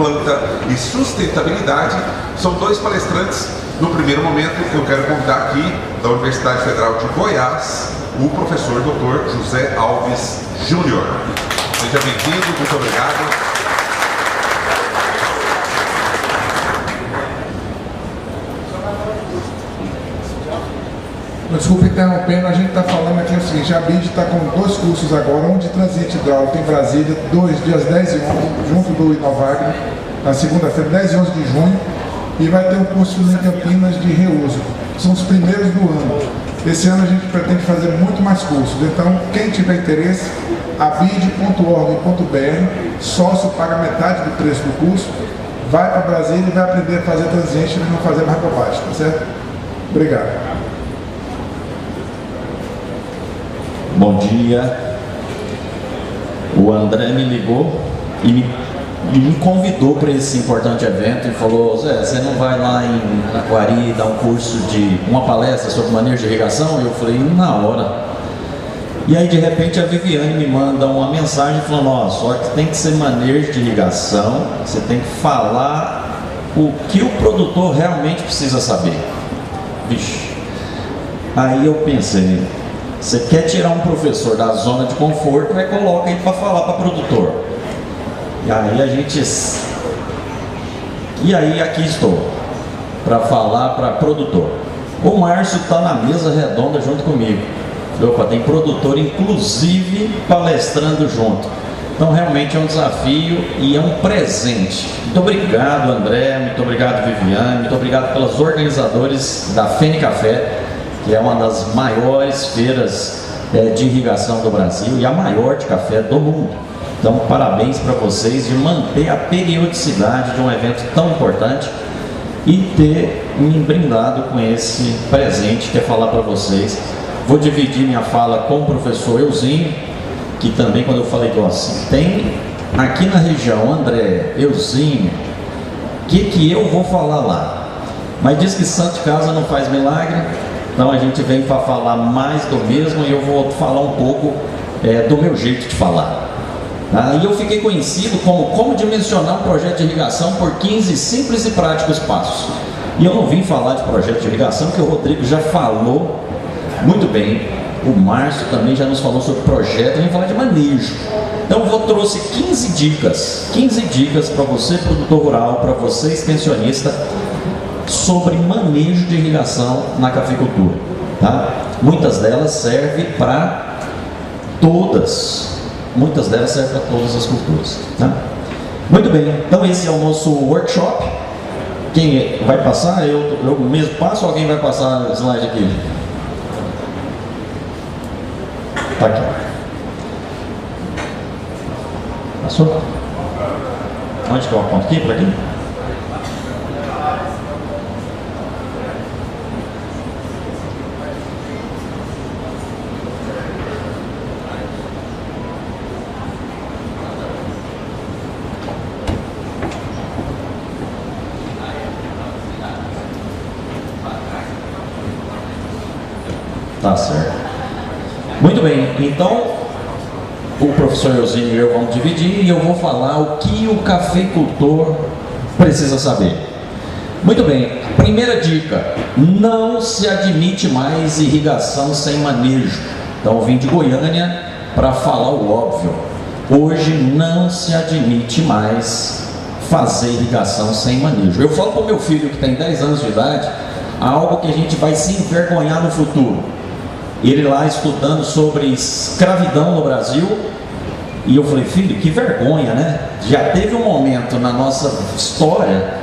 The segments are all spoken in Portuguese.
planta e sustentabilidade. São dois palestrantes. No primeiro momento, eu quero convidar aqui, da Universidade Federal de Goiás, o professor Dr. José Alves Júnior. Seja bem-vindo, muito obrigado. Desculpa interrompendo, a gente está falando aqui o seguinte: a BID está com 2 cursos agora, um de transito hidráulico em Brasília, dias 10 e 11, junto do Inovagro, na segunda-feira, 10 e 11 de junho, e vai ter um curso em Campinas de reuso. São os primeiros do ano. Esse ano a gente pretende fazer muito mais cursos, então quem tiver interesse, abid.org.br, sócio paga metade do preço do curso, vai para Brasília e vai aprender a fazer transition e não fazer mais bobagem, tá certo? Obrigado. Bom dia. O André me ligou e me convidou para esse importante evento e falou: Zé, você não vai lá em Aquari dar um curso uma palestra sobre manejo de irrigação? Eu falei: na hora. E aí de repente a Viviane me manda uma mensagem falando: ó, só que tem que ser manejo de irrigação, você tem que falar o que o produtor realmente precisa saber. Vixe. Aí eu pensei: você quer tirar um professor da zona de conforto, aí coloca ele para falar para produtor. E aí aqui estou, para falar para produtor. O Márcio está na mesa redonda junto comigo. Opa, tem produtor inclusive palestrando junto. Então realmente é um desafio e é um presente. Muito obrigado, André, muito obrigado, Viviane, muito obrigado pelos organizadores da FENICAFÉ, que é uma das maiores feiras de irrigação do Brasil e a maior de café do mundo. Então, parabéns para vocês de manter a periodicidade de um evento tão importante e ter me brindado com esse presente que é falar para vocês. Vou dividir minha fala com o professor Euzinho, que também, quando eu falei que assim, tem aqui na região André, Euzinho, o que eu vou falar lá? Mas diz que santo de casa não faz milagre. Então a gente vem para falar mais do mesmo e eu vou falar um pouco do meu jeito de falar. E eu fiquei conhecido como dimensionar um projeto de irrigação por 15 simples e práticos passos. E eu não vim falar de projeto de irrigação, porque o Rodrigo já falou muito bem, o Márcio também já nos falou sobre projeto, eu vim falar de manejo. Então eu trouxe 15 dicas para você, produtor rural, para você, extensionista, sobre manejo de irrigação na cafeicultura, tá? Muitas delas servem para todas as culturas, tá? Muito bem, então esse é o nosso workshop. Quem vai passar? Eu mesmo passo ou alguém vai passar o slide aqui? Tá aqui. Passou? Onde que eu aponto aqui? Para aqui? Tá certo. Muito bem, então o professor Euzinho e eu vamos dividir e eu vou falar o que o cafeicultor precisa saber. Muito bem, primeira dica: não se admite mais irrigação sem manejo. Então eu vim de Goiânia para falar o óbvio. Hoje não se admite mais fazer irrigação sem manejo. Eu falo para o meu filho que tem 10 anos de idade algo que a gente vai se envergonhar no futuro. Ele lá estudando sobre escravidão no Brasil, e eu falei: filho, que vergonha, né? Já teve um momento na nossa história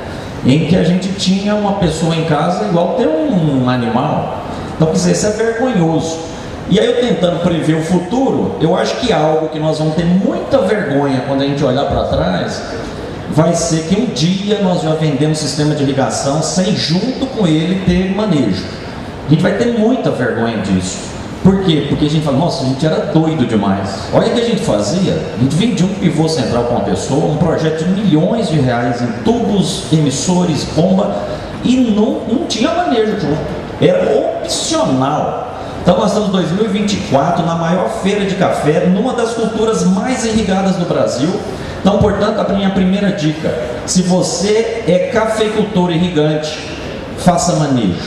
em que a gente tinha uma pessoa em casa igual ter um animal. Então, quer dizer, isso é vergonhoso. E aí eu tentando prever o futuro, eu acho que algo que nós vamos ter muita vergonha quando a gente olhar para trás, vai ser que um dia nós já vendemos sistema de irrigação sem junto com ele ter manejo. A gente vai ter muita vergonha disso. Por quê? Porque a gente fala: nossa, a gente era doido demais. Olha o que a gente fazia. A gente vendia um pivô central para uma pessoa, um projeto de milhões de reais em tubos, emissores, bomba, e não tinha manejo junto. Era opcional. Então nós estamos em 2024, na maior feira de café, numa das culturas mais irrigadas do Brasil. Então, portanto, a minha primeira dica: Se você é cafeicultor irrigante, faça manejo.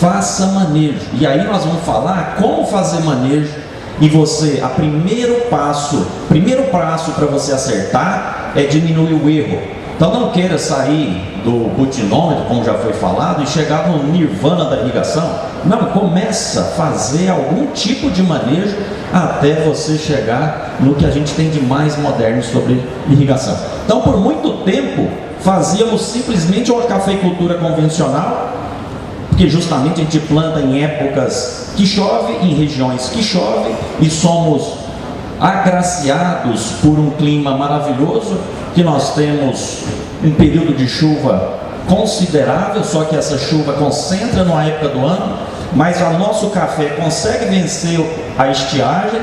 Faça manejo. E aí nós vamos falar como fazer manejo. E você, primeiro passo para você acertar é diminuir o erro. Então não queira sair do butinômetro, como já foi falado, e chegar no nirvana da irrigação. Não, começa a fazer algum tipo de manejo até você chegar no que a gente tem de mais moderno sobre irrigação. Então, por muito tempo, fazíamos simplesmente uma cafeicultura convencional, porque justamente a gente planta em épocas que chove, em regiões que chove, e somos agraciados por um clima maravilhoso, que nós temos um período de chuva considerável, só que essa chuva concentra numa época do ano, mas o nosso café consegue vencer a estiagem,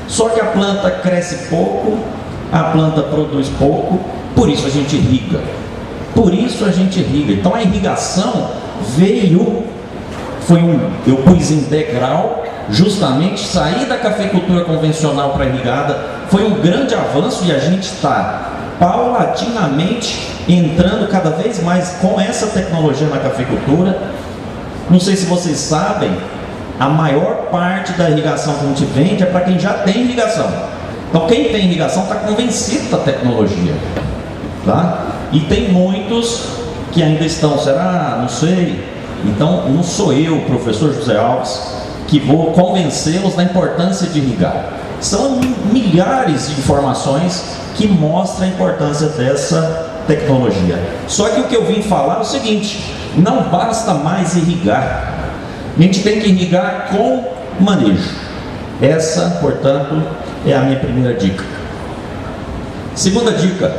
só que a planta cresce pouco, a planta produz pouco, por isso a gente irriga. Então a irrigação eu pus em degrau, justamente sair da cafeicultura convencional para irrigada, foi um grande avanço, e a gente está paulatinamente entrando cada vez mais com essa tecnologia na cafeicultura. Não sei se vocês sabem, a maior parte da irrigação que a gente vende é para quem já tem irrigação. Então quem tem irrigação está convencido da tecnologia, tá? E tem muitos que ainda estão, será? Não sei. Então não sou eu, professor José Alves, que vou convencê-los da importância de irrigar. São milhares de informações que mostram a importância dessa tecnologia. Só que o que eu vim falar é o seguinte: não basta mais irrigar, a gente tem que irrigar com manejo. Essa, portanto, é a minha primeira dica. Segunda dica,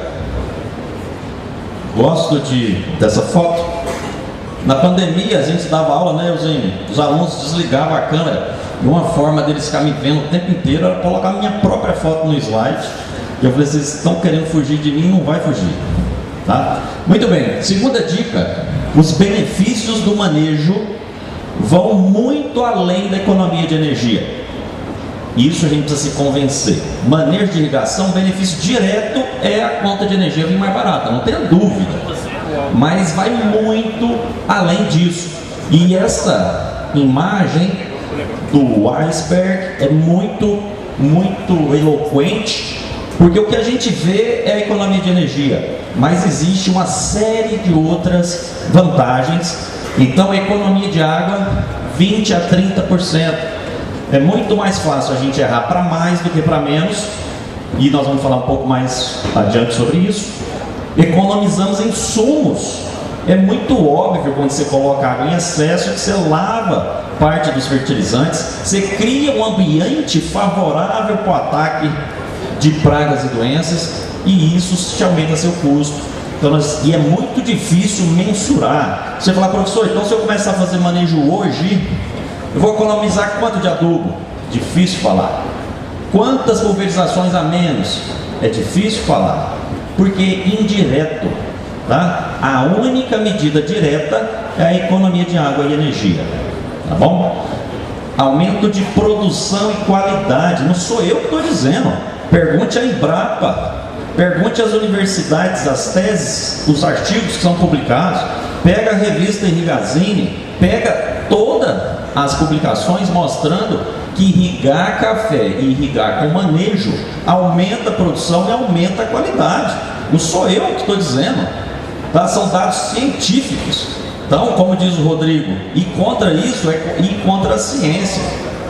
gosto dessa foto. Na pandemia a gente dava aula, né, Euzinho? Os alunos desligavam a câmera, e uma forma deles ficar me vendo o tempo inteiro era colocar minha própria foto no slide. E eu falei, vocês estão querendo fugir de mim, não vai fugir, tá? Muito bem, segunda dica: os benefícios do manejo vão muito além da economia de energia. Isso a gente precisa se convencer. Manejo de irrigação, benefício direto é a conta de energia vir mais barata, não tenha dúvida. Mas vai muito além disso. E essa imagem do iceberg é muito eloquente, porque o que a gente vê é a economia de energia, mas existe uma série de outras vantagens. Então a economia de água, 20 a 30%. É muito mais fácil a gente errar para mais do que para menos, e nós vamos falar um pouco mais adiante sobre isso. Economizamos em insumos. É muito óbvio quando você coloca água em excesso que você lava parte dos fertilizantes, você cria um ambiente favorável para o ataque de pragas e doenças, e isso te aumenta seu custo. Então, e é muito difícil mensurar. Você fala, professor, então se eu começar a fazer manejo hoje, eu vou economizar quanto de adubo? Difícil falar. Quantas pulverizações a menos? É difícil falar, porque indireto, tá? A única medida direta é a economia de água e energia, tá bom? Aumento de produção e qualidade, não sou eu que estou dizendo. Pergunte à Embrapa, pergunte às universidades, as teses, os artigos que são publicados, pega a revista Irrigazine, pega todas as publicações mostrando que irrigar café e irrigar com manejo aumenta a produção e aumenta a qualidade. Não sou eu que estou dizendo, tá? São dados científicos. Então, como diz o Rodrigo, ir contra isso é ir contra a ciência,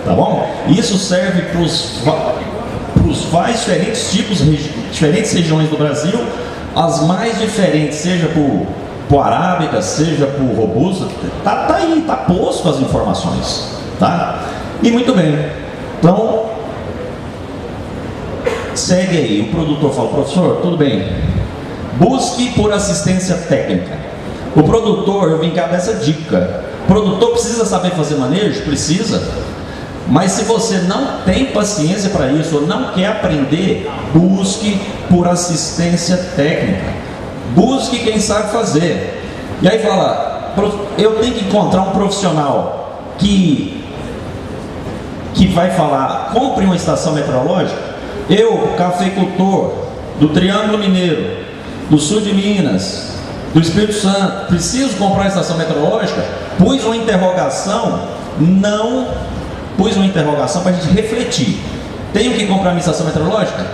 tá bom? Isso serve para os mais diferentes tipos, diferentes regiões do Brasil, as mais diferentes, seja por arábica, seja por robusta, tá aí, tá posto as informações, tá? E muito bem, então segue aí, o produtor fala, professor, tudo bem, busque por assistência técnica. O produtor, eu vim cá dessa dica, o produtor precisa saber fazer manejo? Precisa. Mas se você não tem paciência para isso, ou não quer aprender, busque por assistência técnica. Busque quem sabe fazer. E aí fala, eu tenho que encontrar um profissional que vai falar, compre uma estação meteorológica. Eu, cafeicultor do Triângulo Mineiro, do sul de Minas, do Espírito Santo, preciso comprar uma estação meteorológica, pus uma interrogação para a gente refletir. Tenho que comprar uma estação meteorológica?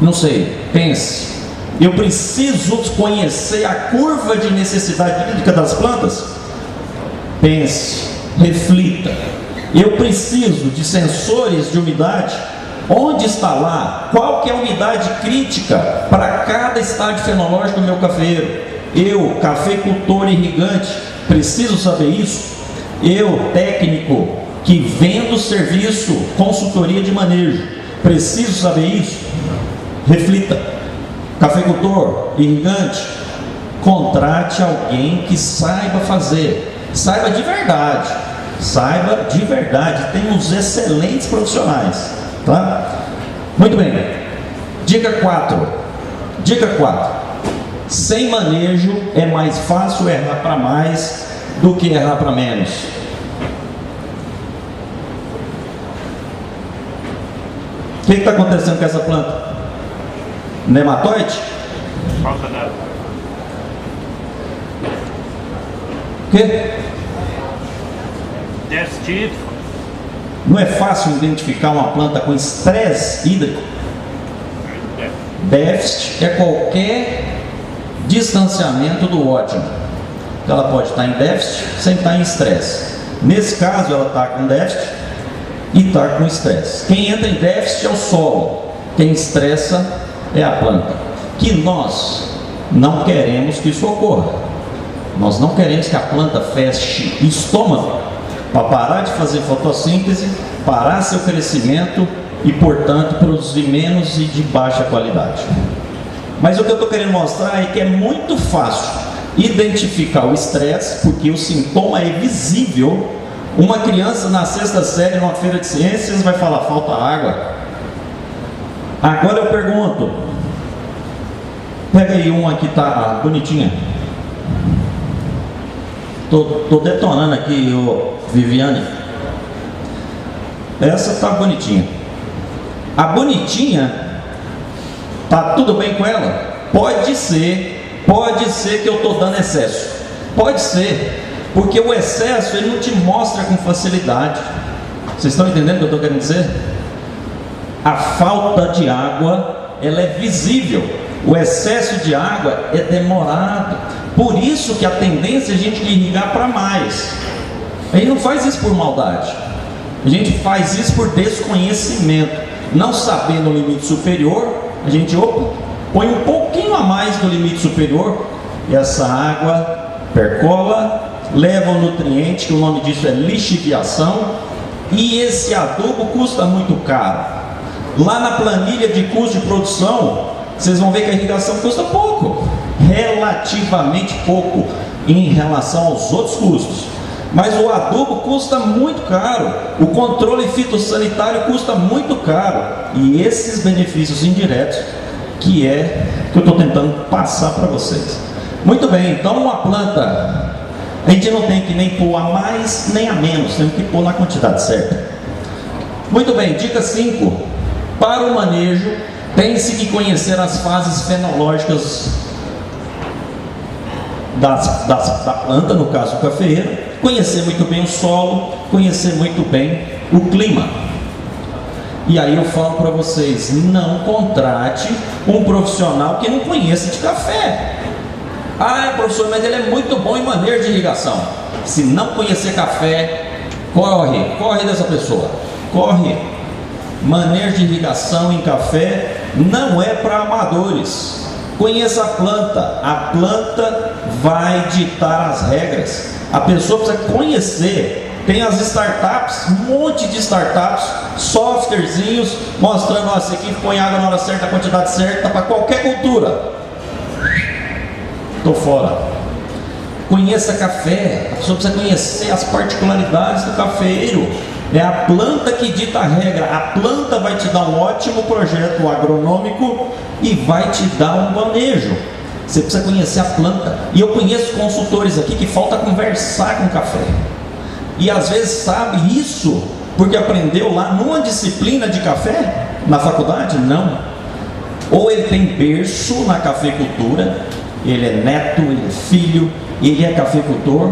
Não sei, pense. Eu preciso conhecer a curva de necessidade hídrica das plantas? Pense, reflita. Eu preciso de sensores de umidade? Onde está lá? Qual que é a umidade crítica para cada estágio fenológico do meu cafeiro? Eu, cafeicultor irrigante, preciso saber isso? Eu, técnico, que vendo serviço, consultoria de manejo, preciso saber isso? Reflita. Cafeicultor, irrigante, contrate alguém que saiba fazer, saiba de verdade, temos excelentes profissionais, tá? Muito bem, dica 4, sem manejo é mais fácil errar para mais do que errar para menos. O que está acontecendo com essa planta? Nematóide? Falta d'água. O quê? Déficit hídrico. Não é fácil identificar uma planta com estresse hídrico? Déficit é qualquer distanciamento do ótimo. Ela pode estar em déficit sem estar em estresse. Nesse caso, ela está com déficit e está com estresse. Quem entra em déficit é o solo. Quem estressa é a planta. Que nós não queremos que isso ocorra. Nós não queremos que a planta feche estômago para parar de fazer fotossíntese, parar seu crescimento e, portanto, produzir menos e de baixa qualidade. Mas o que eu estou querendo mostrar é que é muito fácil identificar o estresse, porque o sintoma é visível. Uma criança na 6ª série, numa feira de ciências, vai falar: falta água. Agora eu pergunto, pega aí uma que está bonitinha. Tô detonando aqui, Viviane. Essa está bonitinha. A bonitinha, tá tudo bem com ela? Pode ser que eu estou dando excesso. Pode ser, porque o excesso ele não te mostra com facilidade. Vocês estão entendendo o que eu estou querendo dizer? A falta de água, ela é visível. O excesso de água é demorado. Por isso que a tendência é a gente irrigar para mais. A gente não faz isso por maldade. A gente faz isso por desconhecimento. Não sabendo o limite superior, a gente põe um pouquinho a mais do limite superior e essa água percola, leva o nutriente, que o nome disso é lixiviação, e esse adubo custa muito caro. Lá na planilha de custo de produção, vocês vão ver que a irrigação custa pouco, relativamente pouco em relação aos outros custos. Mas o adubo custa muito caro, o controle fitossanitário custa muito caro, e esses benefícios indiretos que eu estou tentando passar para vocês. Muito bem, então uma planta, a gente não tem que nem pôr a mais nem a menos, temos que pôr na quantidade certa. Muito bem, dica 5. Para o manejo, tem-se que conhecer as fases fenológicas da planta, no caso o cafeeiro, conhecer muito bem o solo, conhecer muito bem o clima. E aí eu falo para vocês, não contrate um profissional que não conheça de café. Ah, professor, mas ele é muito bom em manejo de irrigação. Se não conhecer café, corre dessa pessoa, corre. Manejo de irrigação em café não é para amadores. Conheça a planta vai ditar as regras. A pessoa precisa conhecer. Tem as startups, um monte de startups, softwarezinhos mostrando: ó, esse aqui põe água na hora certa, a quantidade certa para qualquer cultura. Estou fora. Conheça café. A pessoa precisa conhecer as particularidades do cafeeiro. É a planta que dita a regra. A planta vai te dar um ótimo projeto agronômico e vai te dar um manejo. Você precisa conhecer a planta. E eu conheço consultores aqui que falta conversar com o café. E às vezes sabe isso porque aprendeu lá numa disciplina de café na faculdade? Não. Ou ele tem berço na cafeicultura, ele é neto, ele é filho, ele é cafeicultor,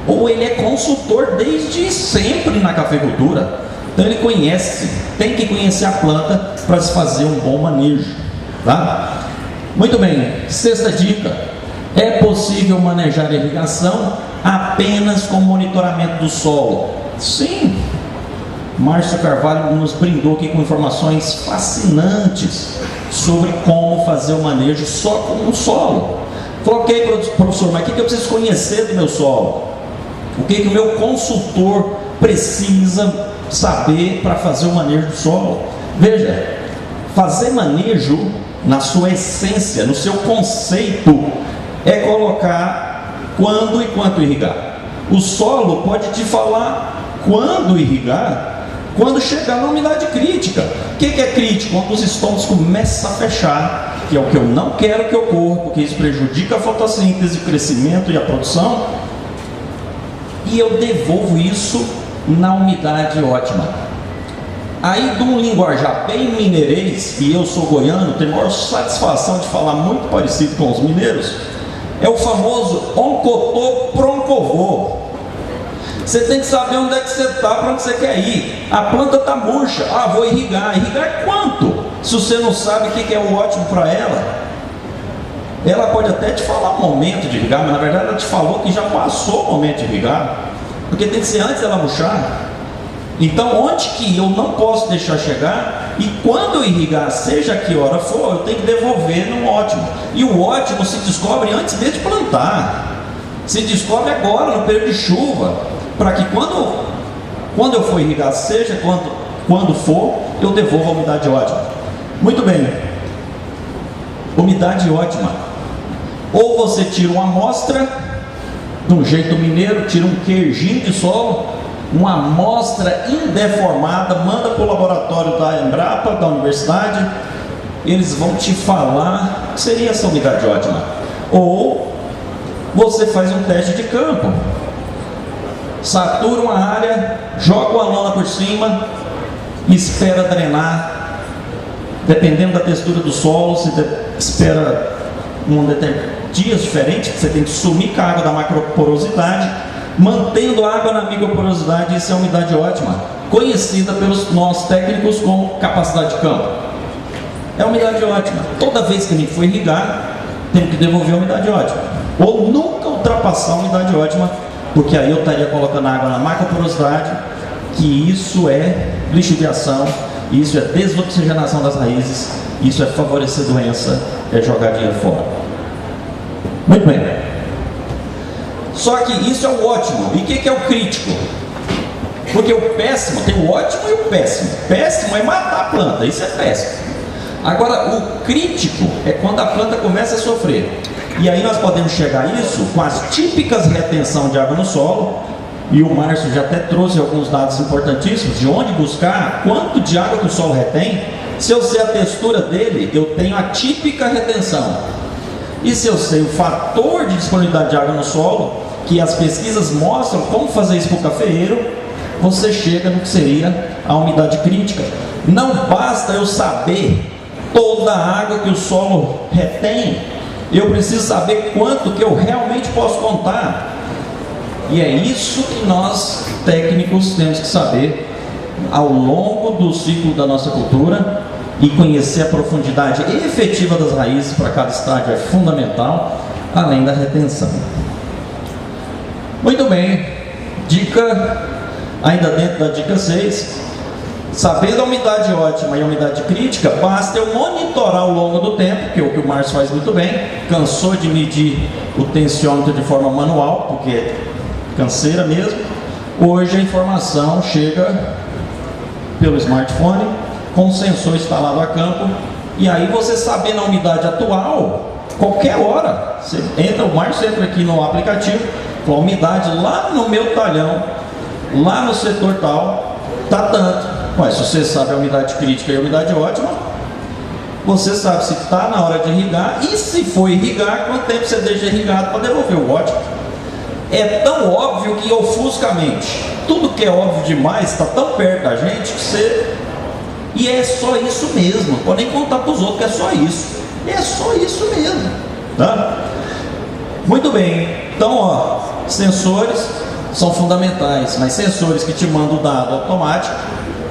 ou ele é consultor desde sempre na cafeicultura. Então ele conhece, tem que conhecer a planta para se fazer um bom manejo, tá? Muito bem, sexta dica: é possível manejar a irrigação apenas com monitoramento do solo? Sim. Márcio Carvalho nos brindou aqui com informações fascinantes sobre como fazer o manejo só com o solo. Falou: ok, professor, mas o que eu preciso conhecer do meu solo? O que o meu consultor precisa saber para fazer o manejo do solo? Veja, fazer manejo na sua essência, no seu conceito, é colocar quando e quanto irrigar. O solo pode te falar quando irrigar, quando chegar na umidade crítica. O que é crítico? Quando os estômagos começam a fechar, que é o que eu não quero que ocorra, porque isso prejudica a fotossíntese, o crescimento e a produção, e eu devolvo isso na umidade ótima. Aí, de um linguajar bem mineirês, e eu sou goiano, tenho a maior satisfação de falar muito parecido com os mineiros, é o famoso oncotô proncovô. Você tem que saber onde é que você está, para onde você quer ir. A planta está murcha, vou irrigar. Irrigar quanto? Se você não sabe o que é o ótimo para ela. Ela pode até te falar o momento de irrigar, mas na verdade ela te falou que já passou o momento de irrigar, porque tem que ser antes dela murchar. Então, onde que eu não posso deixar chegar, e quando eu irrigar, seja que hora for, eu tenho que devolver no ótimo. E o ótimo se descobre antes mesmo de plantar. Se descobre agora, no período de chuva, para que quando eu for irrigar, seja quando for, eu devolvo a umidade ótima. Muito bem. Umidade ótima. Ou você tira uma amostra, de um jeito mineiro, tira um queijinho de solo, uma amostra indeformada, manda para o laboratório da Embrapa, da universidade, eles vão te falar que seria essa umidade ótima. Ou você faz um teste de campo, satura uma área, joga uma lona por cima, espera drenar, dependendo da textura do solo, você espera dias diferentes, você tem que sumir com a água da macroporosidade, mantendo a água na microporosidade. Isso é umidade ótima, conhecida pelos nossos técnicos como capacidade de campo. É umidade ótima. Toda vez que a gente for irrigar, tem que devolver a umidade ótima, ou nunca ultrapassar a umidade ótima, porque aí eu estaria colocando água na macroporosidade, que isso é lixiviação, isso é desoxigenação das raízes, isso é favorecer doença, é jogar dinheiro fora. Muito bem. Só que isso é o ótimo. E o que é o crítico? Porque o péssimo, tem o ótimo e o péssimo. Péssimo é matar a planta, isso é péssimo. Agora, o crítico é quando a planta começa a sofrer. E aí nós podemos chegar a isso com as típicas retenção de água no solo. E o Márcio já até trouxe alguns dados importantíssimos de onde buscar, quanto de água que o solo retém. Se eu sei a textura dele, eu tenho a típica retenção. E se eu sei o fator de disponibilidade de água no solo, que as pesquisas mostram como fazer isso para o cafeeiro, você chega no que seria a umidade crítica. Não basta eu saber toda a água que o solo retém, eu preciso saber quanto que eu realmente posso contar. E é isso que nós, técnicos, temos que saber ao longo do ciclo da nossa cultura, e conhecer a profundidade efetiva das raízes para cada estágio é fundamental, além da retenção. Muito bem, dica, ainda dentro da dica 6, sabendo a umidade ótima e a umidade crítica, basta eu monitorar ao longo do tempo, que é o que o Márcio faz muito bem. Cansou de medir o tensiômetro de forma manual, porque é canseira mesmo. Hoje a informação chega pelo smartphone, com o sensor instalado a campo, e aí você sabendo a umidade atual, qualquer hora, você entra, o Márcio entra aqui no aplicativo, com a umidade lá no meu talhão, lá no setor tal, tá tanto. Mas se você sabe a umidade crítica e a umidade ótima, você sabe se está na hora de irrigar, e se for irrigar, quanto tempo você deixa irrigado para devolver o ótimo. É tão óbvio que ofusca a mente. Tudo que é óbvio demais está tão perto da gente que você E é só isso mesmo, não pode nem contar para os outros que é só isso. É só isso mesmo, tá? Muito bem, então ó, sensores são fundamentais, mas sensores que te mandam o dado automático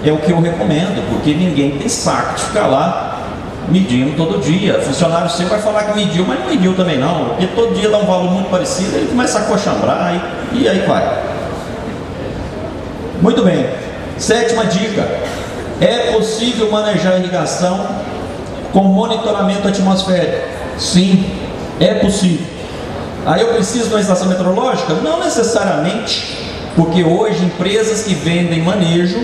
é o que eu recomendo, porque ninguém tem saco de ficar lá medindo todo dia. Funcionário seu vai falar que mediu, mas não mediu também não, porque todo dia dá um valor muito parecido, ele começa a coxambrar e aí vai. Muito bem, sétima dica: é possível manejar a irrigação com monitoramento atmosférico? Sim, é possível. Aí eu preciso de uma estação meteorológica? Não necessariamente, porque hoje empresas que vendem manejo,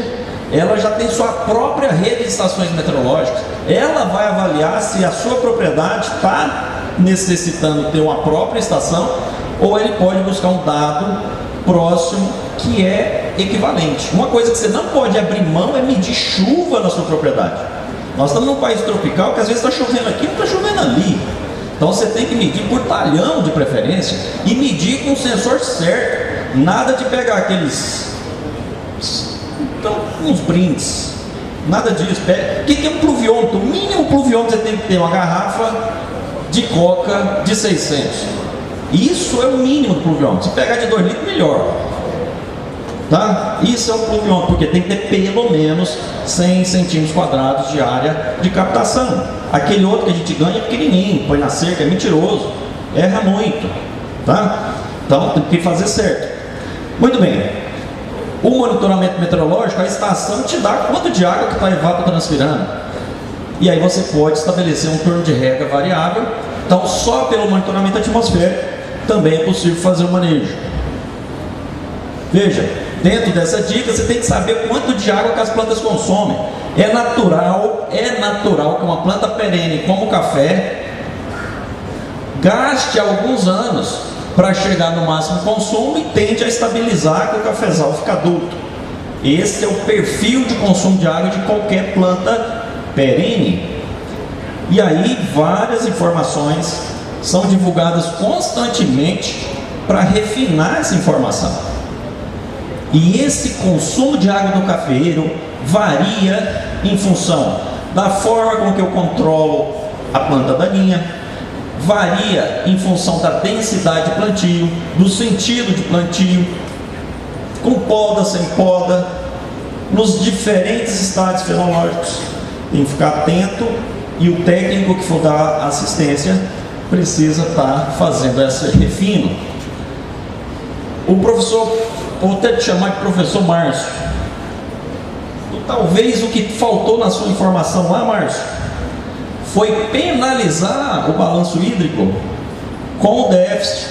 ela já tem sua própria rede de estações meteorológicas. Ela vai avaliar se a sua propriedade está necessitando ter uma própria estação, ou ele pode buscar um dado próximo que é equivalente. Uma coisa que você não pode abrir mão é medir chuva na sua propriedade. Nós estamos num país tropical que às vezes está chovendo aqui, não está chovendo ali. Então você tem que medir por talhão de preferência e medir com o sensor certo. Nada de pegar aqueles uns brindes, nada disso. O que é um pluviômetro? O mínimo pluviômetro você tem que ter uma garrafa de coca de 600. Isso é o mínimo do pluviômetro. Se pegar de 2 litros, melhor. Tá? Isso é um pluviômetro, porque tem que ter pelo menos 100 centímetros quadrados de área de captação. Aquele outro que a gente ganha é pequenininho, põe na cerca, é mentiroso, erra muito, tá? Então tem que fazer certo. Muito bem, o monitoramento meteorológico, a estação te dá quanto de água que está evapotranspirando, e aí você pode estabelecer um turno de rega variável. Então só pelo monitoramento atmosférico também é possível fazer o manejo. Veja, dentro dessa dica você tem que saber quanto de água que as plantas consomem. É natural que uma planta perene como o café gaste alguns anos para chegar no máximo consumo e tende a estabilizar que o cafezal fica adulto. Esse é o perfil de consumo de água de qualquer planta perene. E aí várias informações são divulgadas constantemente para refinar essa informação. E esse consumo de água do cafeiro varia em função da forma com que eu controlo a planta daninha, varia em função da densidade de plantio, do sentido de plantio, com poda, sem poda, nos diferentes estádios fenológicos. Tem que ficar atento, e o técnico que for dar assistência precisa estar fazendo esse refino. O professor, vou até te chamar de professor Márcio, talvez o que faltou na sua informação lá, Márcio, foi penalizar o balanço hídrico com o déficit.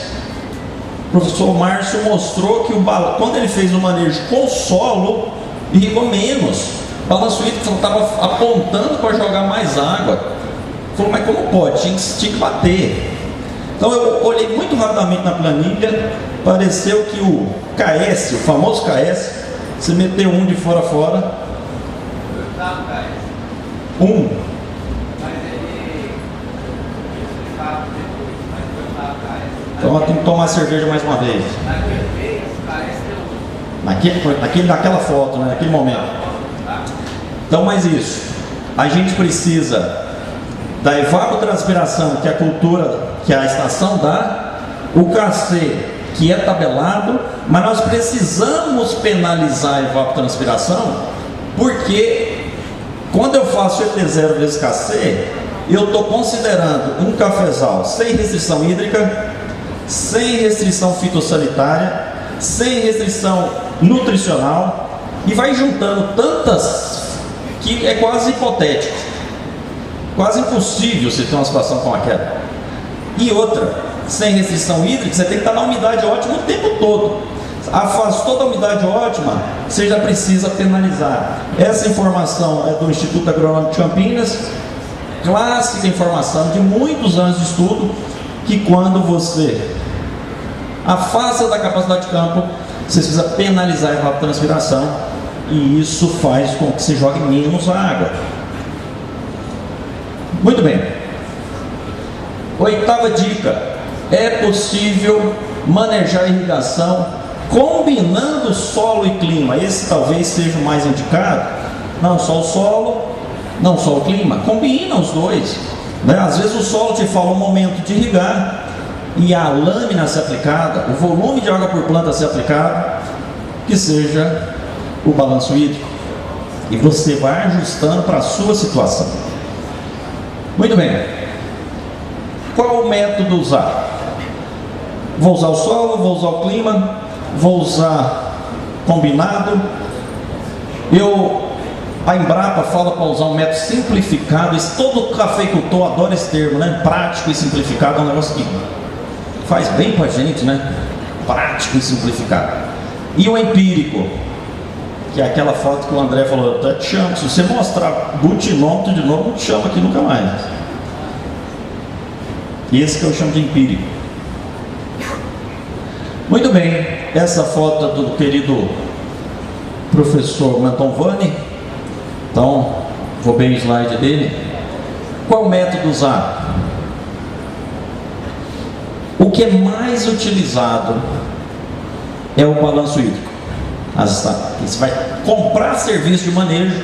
O professor Márcio mostrou que quando ele fez o manejo com solo, irrigou menos. O balanço hídrico estava apontando para jogar mais água. Falou, mas como pode? Tinha que bater. Então eu olhei muito rapidamente na planilha, pareceu que o KS, o famoso KS, você meteu um de fora a fora. Então eu tenho que tomar cerveja mais uma vez. Naquela foto, né? Naquele momento. Então, mais isso. A gente precisa da evapotranspiração, que a cultura, que a estação dá, o KC, que é tabelado, mas nós precisamos penalizar a evapotranspiração, porque quando eu faço ET0 vezes KC, eu estou considerando um cafezal sem restrição hídrica, sem restrição fitossanitária, sem restrição nutricional, e vai juntando tantas que é quase hipotético, quase impossível você ter uma situação como aquela. E outra, sem restrição hídrica, você tem que estar na umidade ótima o tempo todo. Afastou da umidade ótima, você já precisa penalizar. Essa informação é do Instituto Agronômico de Campinas, clássica informação de muitos anos de estudo, que quando você afasta da capacidade de campo, você precisa penalizar a evapotranspiração, e isso faz com que se jogue menos água. Muito bem. Oitava dica: é possível manejar a irrigação combinando solo e clima. Esse talvez seja o mais indicado. Não só o solo, não só o clima, combina os dois, né? Às vezes o solo te fala o momento de irrigar e a lâmina ser aplicada, o volume de água por planta ser aplicado, que seja o balanço hídrico, e você vai ajustando para a sua situação. Muito bem, qual o método usar? Vou usar o solo, vou usar o clima, vou usar combinado. A Embrapa fala para usar um método simplificado. Todo cafeicultor adora esse termo, né? Prático e simplificado é um negócio que faz bem para a gente, né? Prático e simplificado. E o empírico, que é aquela foto que o André falou, eu até te chamo, se você mostrar butinômetro de novo, não te chamo aqui nunca mais. Esse que eu chamo de empírico. Muito bem, essa foto do querido professor Mantovani. Então, vou ver o slide dele. Qual método usar? O que é mais utilizado é o balanço hídrico. Você vai comprar serviço de manejo,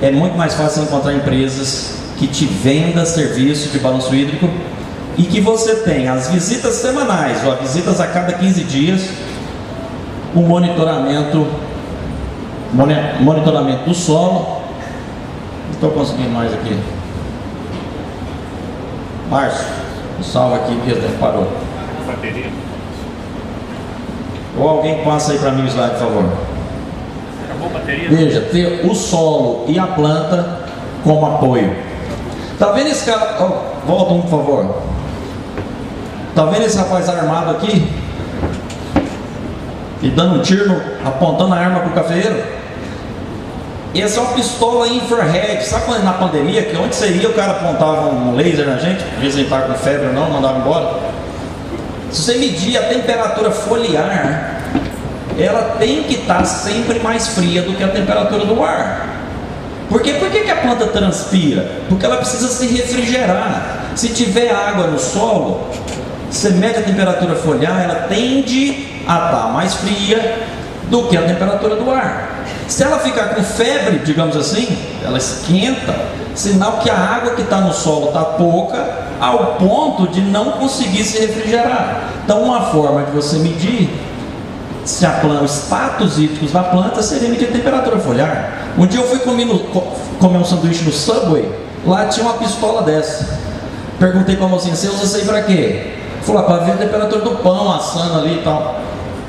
é muito mais fácil encontrar empresas que te vendam serviço de balanço hídrico e que você tem as visitas semanais ou as visitas a cada 15 dias, o monitoramento do solo. Não estou conseguindo mais aqui. Márcio, salva aqui que o tempo parou. Bateria. Ou alguém passa aí para mim o slide, por favor. Acabou a bateria? Veja, ter o solo e a planta como apoio. Tá vendo esse cara? Oh, volta um, por favor. Tá vendo esse rapaz armado aqui? E dando um tiro, apontando a arma pro cafeeiro? Essa é uma pistola infrared. Sabe quando na pandemia, que onde você ia, o cara apontava um laser na gente, às vezes ele estava com febre ou não, mandava embora. Se você medir a temperatura foliar, ela tem que estar sempre mais fria do que a temperatura do ar. Por que que a planta transpira? Porque ela precisa se refrigerar. Se tiver água no solo, você mede a temperatura foliar, ela tende a estar mais fria do que a temperatura do ar. Se ela ficar com febre, digamos assim, ela esquenta, sinal que a água que está no solo está pouca, ao ponto de não conseguir se refrigerar. Então, uma forma de você medir se a planta, os status hídricos da planta seria medir a temperatura foliar. Um dia eu fui comer um sanduíche no Subway, lá tinha uma pistola dessa. Perguntei para a mocinha, você usa isso aí para quê? Falou, para ver a temperatura do pão assando ali e tal.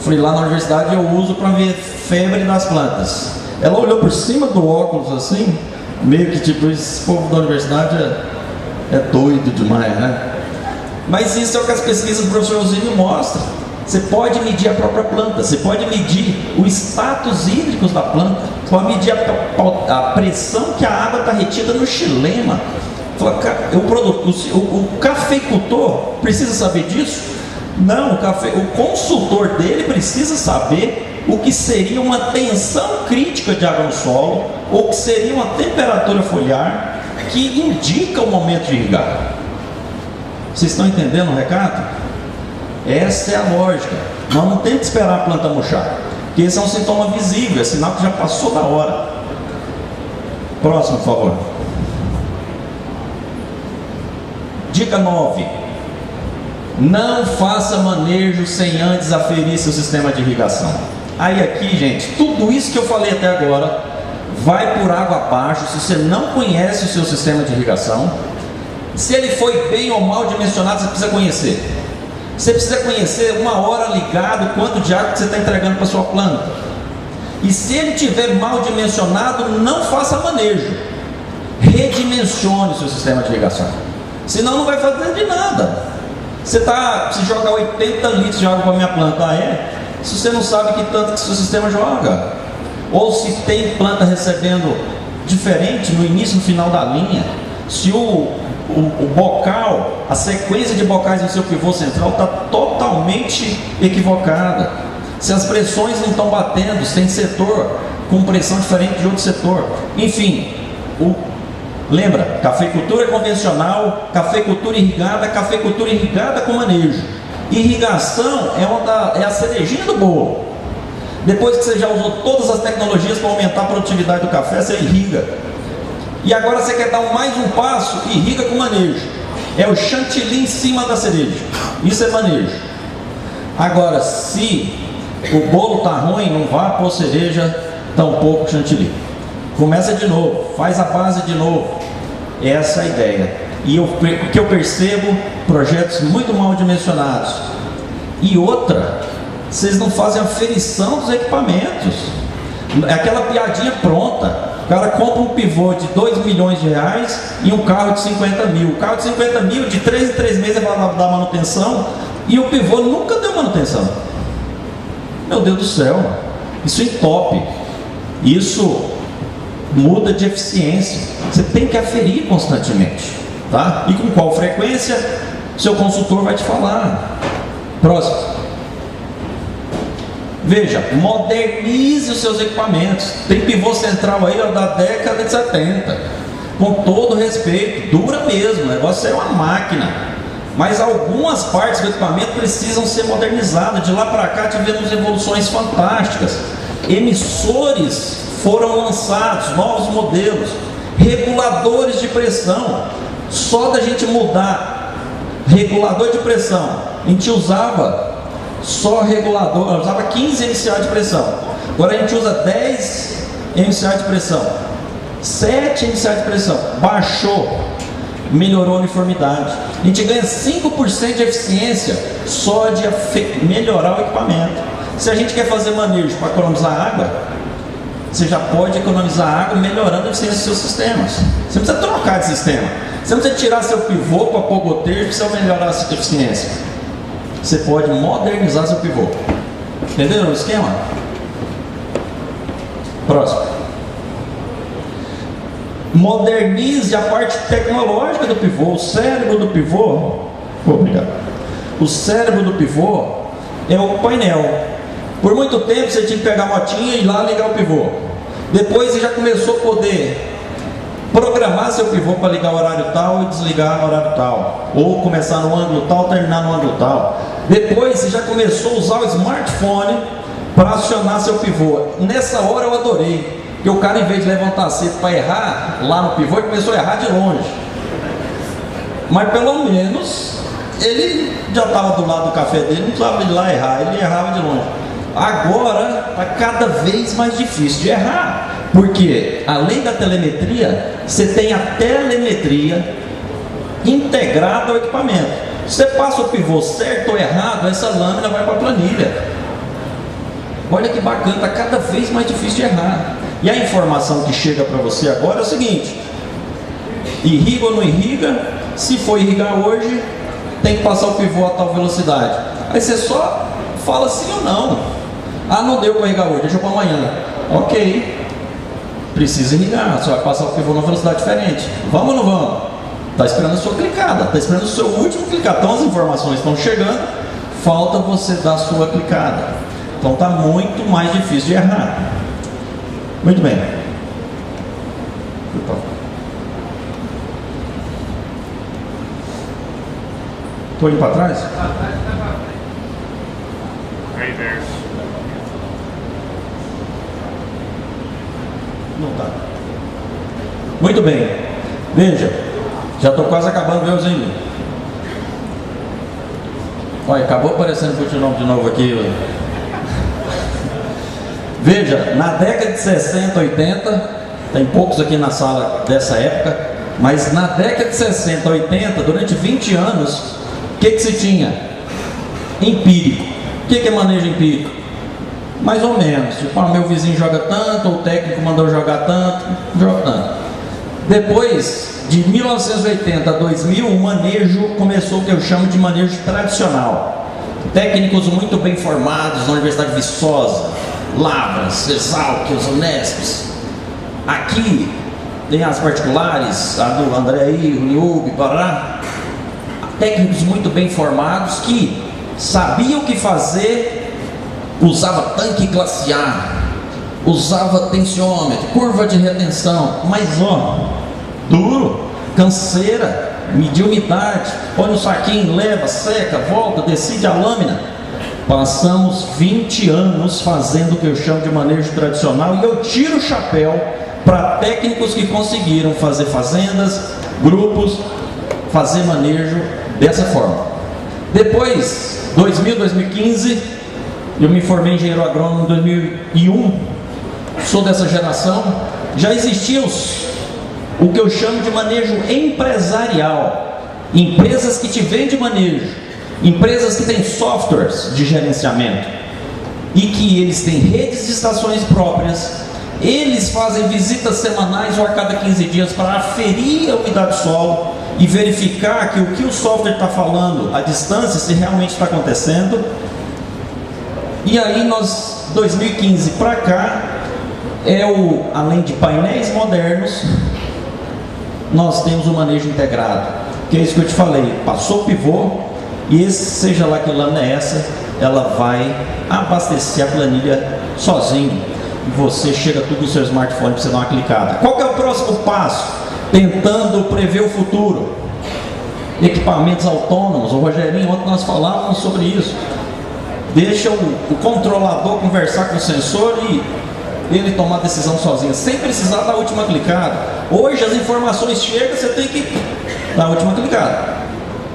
Falei, lá na universidade eu uso para ver febre das plantas. Ela olhou por cima do óculos assim, meio que tipo, esse povo da universidade é doido demais, né? Mas isso é o que as pesquisas do professor Osílio mostram. Você pode medir a própria planta, você pode medir os status hídricos da planta, você pode medir a pressão que a água está retida no xilema. O cafeicultor precisa saber disso? Não, o consultor dele precisa saber o que seria uma tensão crítica de água no solo, ou que seria uma temperatura foliar que indica o momento de irrigar. Vocês estão entendendo o recado? Essa é a lógica. Nós não temos que esperar a planta murchar, porque esse é um sintoma visível, é sinal que já passou da hora. Próximo, por favor. Dica 9. Não faça manejo sem antes aferir seu sistema de irrigação. Aí aqui, gente, tudo isso que eu falei até agora vai por água abaixo se você não conhece o seu sistema de irrigação. Se ele foi bem ou mal dimensionado, você precisa conhecer. Você precisa conhecer uma hora ligado, quanto de água que você está entregando para a sua planta. E se ele tiver mal dimensionado, não faça manejo. Redimensione o seu sistema de irrigação. Senão não vai fazer de nada. Se jogar 80 litros de água para a minha planta, se você não sabe que tanto que seu sistema joga, ou se tem planta recebendo diferente no início e no final da linha, se o bocal, a sequência de bocais no seu pivô central está totalmente equivocada, se as pressões não estão batendo, se tem setor com pressão diferente de outro setor, enfim, lembra, cafeicultura convencional, cafeicultura irrigada com manejo. Irrigação é a cerejinha do bolo. Depois que você já usou todas as tecnologias para aumentar a produtividade do café, você irriga. E agora você quer dar mais um passo, irriga com manejo. É o chantilly em cima da cereja. Isso é manejo. Agora, se o bolo está ruim, não vá pôr cereja, tampouco chantilly. Começa de novo, faz a base de novo. Essa é a ideia. E o que eu percebo, projetos muito mal dimensionados. E outra, vocês não fazem a aferição dos equipamentos. É aquela piadinha pronta. O cara compra um pivô de 2 milhões de reais e um carro de 50 mil. O carro de 50 mil, de 3 em 3 meses vai dar manutenção, e o pivô nunca deu manutenção. Meu Deus do céu, isso entope. Isso muda de eficiência. Você tem que aferir constantemente, tá? E com qual frequência? Seu consultor vai te falar. Próximo. Veja, modernize os seus equipamentos. Tem pivô central aí, ó, da década de 70. Com todo respeito, dura mesmo, o negócio é uma máquina. Mas algumas partes do equipamento precisam ser modernizadas. De lá para cá tivemos evoluções fantásticas. Emissores foram lançados, novos modelos. Reguladores de pressão. Só da gente mudar regulador de pressão, a gente usava só regulador, usava 15 MCA de pressão. Agora a gente usa 10 MCA de pressão, 7 MCA de pressão. Baixou, melhorou a uniformidade. A gente ganha 5% de eficiência só de melhorar o equipamento. Se a gente quer fazer manejo para economizar água, você já pode economizar água melhorando a eficiência dos seus sistemas. Você não precisa trocar de sistema. Você não precisa tirar seu pivô para pôr gotejo para você melhorar a sua eficiência. Você pode modernizar seu pivô. Entenderam o esquema? Próximo. Modernize a parte tecnológica do pivô. O cérebro do pivô, obrigado. O cérebro do pivô é o painel. Por muito tempo você tinha que pegar a motinha e ir lá ligar o pivô. Depois você já começou a poder programar seu pivô para ligar o horário tal e desligar no horário tal, ou começar no ângulo tal, terminar no ângulo tal. Depois você já começou a usar o smartphone para acionar seu pivô. Nessa hora eu adorei, porque o cara, em vez de levantar cedo para errar lá no pivô, ele começou a errar de longe. Mas pelo menos ele já estava do lado do café dele, não precisava ir lá errar, ele errava de longe. Agora está cada vez mais difícil de errar, porque além da telemetria, você tem a telemetria integrada ao equipamento. Você passa o pivô certo ou errado, essa lâmina vai para a planilha. Olha que bacana, está cada vez mais difícil de errar. E a informação que chega para você agora é o seguinte: irriga ou não irriga? Se for irrigar hoje, tem que passar o pivô a tal velocidade. Aí você só fala sim ou não. Ah, não deu para irrigar hoje, deixa para amanhã. Ok, precisa irrigar, você vai passar o pivô numa velocidade diferente. Vamos ou não vamos? Está esperando a sua clicada, está esperando o seu último clicado. Então as informações estão chegando, falta você dar a sua clicada. Então está muito mais difícil de errar. Muito bem. Estou indo para trás? Reverso. Não tá. Muito bem. Veja, já estou quase acabando, viu, olha, acabou aparecendo o de novo aqui. Veja, na década de 60, 80, tem poucos aqui na sala dessa época, mas na década de 60, 80, durante 20 anos, o que se tinha? Empírico. O que é manejo empírico? Mais ou menos, tipo, meu vizinho joga tanto, ou o técnico mandou jogar tanto, joga tanto. Depois, de 1980 a 2000, o manejo começou o que eu chamo de manejo tradicional. Técnicos muito bem formados na Universidade de Viçosa, Lavras, Exalc, os Unesps. Aqui tem as particulares, a do André aí, o Niub, Pará. Técnicos muito bem formados que sabiam o que fazer. Usava tanque glaciar, usava tensiômetro, curva de retenção, mas ó, duro, canseira, medir umidade, põe no saquinho, leva, seca, volta, decide a lâmina. Passamos 20 anos fazendo o que eu chamo de manejo tradicional, e eu tiro o chapéu para técnicos que conseguiram fazer fazendas, grupos, fazer manejo dessa forma. Depois, 2000, 2015, eu me formei em engenheiro agrônomo em 2001, sou dessa geração. Já existia o que eu chamo de manejo empresarial, empresas que te vendem manejo, empresas que têm softwares de gerenciamento e que eles têm redes de estações próprias. Eles fazem visitas semanais ou a cada 15 dias para aferir a umidade do solo e verificar que o que o software está falando à distância, se realmente está acontecendo. E aí nós, 2015 para cá, além de painéis modernos, nós temos o manejo integrado, que é isso que eu te falei, passou o pivô, e seja lá que lâmina é essa, ela vai abastecer a planilha sozinho, e você chega tudo no seu smartphone para você dar uma clicada. Qual que é o próximo passo? Tentando prever o futuro. Equipamentos autônomos. O Rogerinho, ontem nós falávamos sobre isso. Deixa o controlador conversar com o sensor e ele tomar a decisão sozinho, sem precisar da última clicada. Hoje as informações chegam, você tem que dar a última clicada,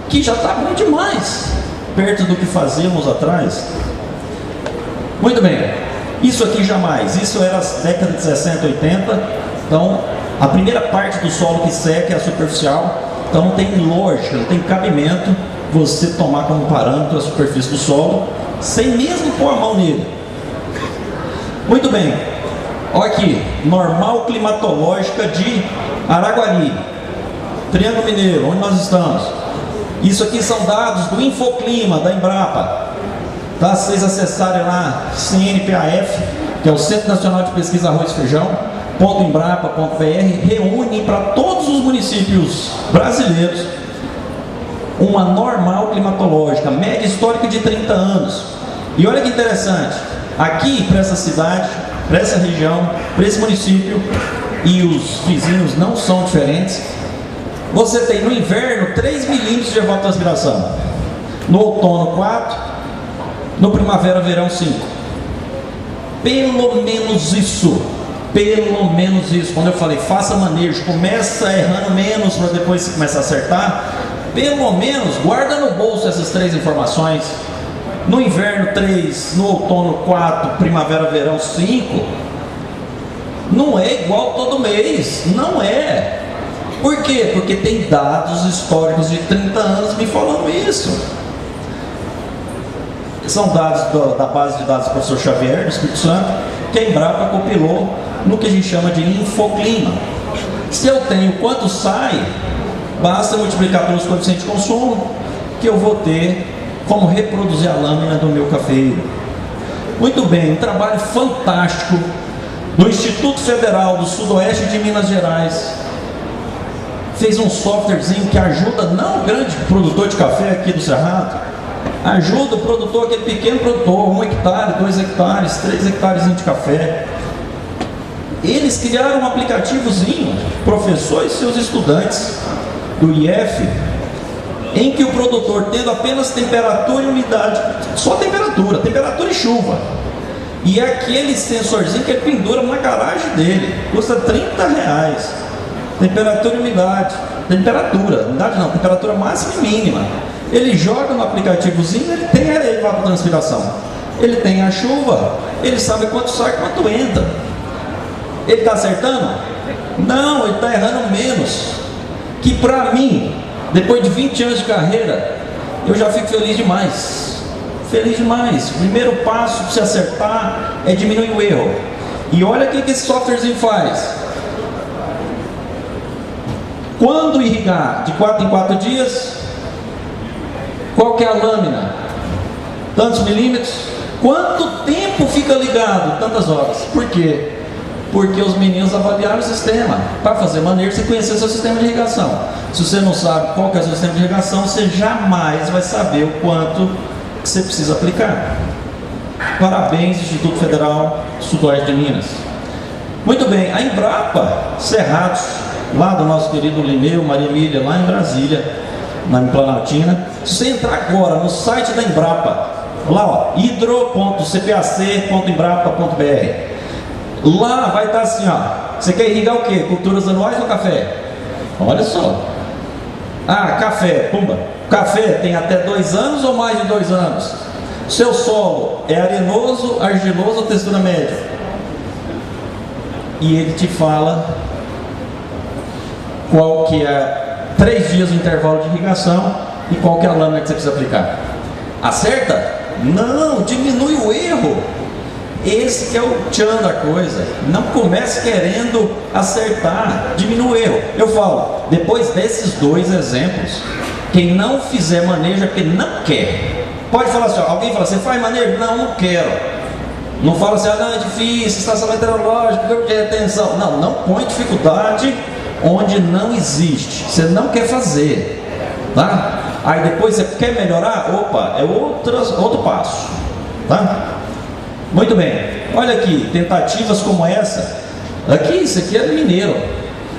que já está bom demais, perto do que fazíamos atrás. Muito bem, isso aqui jamais, isso era as décadas de 60, 80, então a primeira parte do solo que seca é a superficial, então não tem lógica, não tem cabimento você tomar como parâmetro a superfície do solo, sem mesmo pôr a mão nele. Muito bem, olha aqui, normal climatológica de Araguari, Triângulo Mineiro, onde nós estamos. Isso aqui são dados do Infoclima, da Embrapa. Tá? Se vocês acessarem lá, CNPAF, que é o Centro Nacional de Pesquisa Arroz e Feijão, .embrapa.br, reúne para todos os municípios brasileiros uma normal climatológica, média histórica de 30 anos. E olha que interessante, aqui para essa cidade, para essa região, para esse município, e os vizinhos não são diferentes, você tem no inverno 3 milímetros de evapotranspiração, no outono 4, no primavera-verão 5. Pelo menos isso. Quando eu falei faça manejo, começa errando menos para depois você começar a acertar, pelo menos guarda no bolso essas 3 informações. No inverno 3, no outono 4, primavera-verão 5. Não é igual todo mês, não é. Por quê? Porque tem dados históricos de 30 anos me falando isso. São dados da base de dados do professor Xavier, do Espírito Santo, que a Embrapa compilou no que a gente chama de Infoclima. Se eu tenho quanto sai, basta multiplicar pelos coeficientes de consumo, que eu vou ter como reproduzir a lâmina do meu cafeiro. Muito bem, um trabalho fantástico do Instituto Federal do Sudoeste de Minas Gerais. Fez um softwarezinho que ajuda não o grande produtor de café aqui do Cerrado, ajuda o produtor, aquele pequeno produtor, 1 hectare, 2 hectares, 3 hectares de café. Eles criaram um aplicativozinho, professor e seus estudantes do IF, em que o produtor, tendo apenas temperatura e umidade, só temperatura e chuva, e aquele sensorzinho que ele pendura na garagem dele, custa R$30. Temperatura e umidade, temperatura máxima e mínima. Ele joga no aplicativozinho, ele tem a evapotranspiração, ele tem a chuva, ele sabe quanto sai, quanto entra. Ele está acertando? Não, ele está errando menos. Que para mim, depois de 20 anos de carreira, eu já fico feliz demais. Feliz demais. O primeiro passo para se acertar é diminuir o erro. E olha o que esse softwarezinho faz. Quando irrigar de 4 em 4 dias, qual que é a lâmina? Tantos milímetros? Quanto tempo fica ligado? Tantas horas. Por quê? Porque os meninos avaliaram o sistema. Para fazer manejo, você conhecer o seu sistema de irrigação. Se você não sabe qual que é o seu sistema de irrigação, você jamais vai saber o quanto que você precisa aplicar. Parabéns, Instituto Federal Sudoeste de Minas. Muito bem, a Embrapa Cerrados, lá do nosso querido Lineu, Maria Emília, lá em Brasília, na Planaltina. Se você entrar agora no site da Embrapa, lá ó, hidro.cpac.embrapa.br, lá vai estar assim, ó, Você quer irrigar o quê? Culturas anuais ou café? Olha só. Ah, café, pumba. Café tem até 2 anos ou mais de 2 anos? Seu solo é arenoso, argiloso ou textura média? E ele te fala qual que é 3 dias o intervalo de irrigação e qual que é a lâmina que você precisa aplicar. Acerta? Não, diminui o erro. Esse que é o tchan da coisa. Não comece querendo acertar, diminui o erro. Eu falo, depois desses 2 exemplos, quem não fizer manejo é porque não quer. Pode falar assim, alguém fala, você faz manejo? Não, não quero. Não fala assim, não, é difícil, estação meteorológica, grupo de retenção. Não, não põe dificuldade onde não existe. Você não quer fazer, tá? Aí depois você quer melhorar? Opa, é outro passo, tá? Muito bem, olha aqui, tentativas como essa. Aqui, isso aqui é mineiro.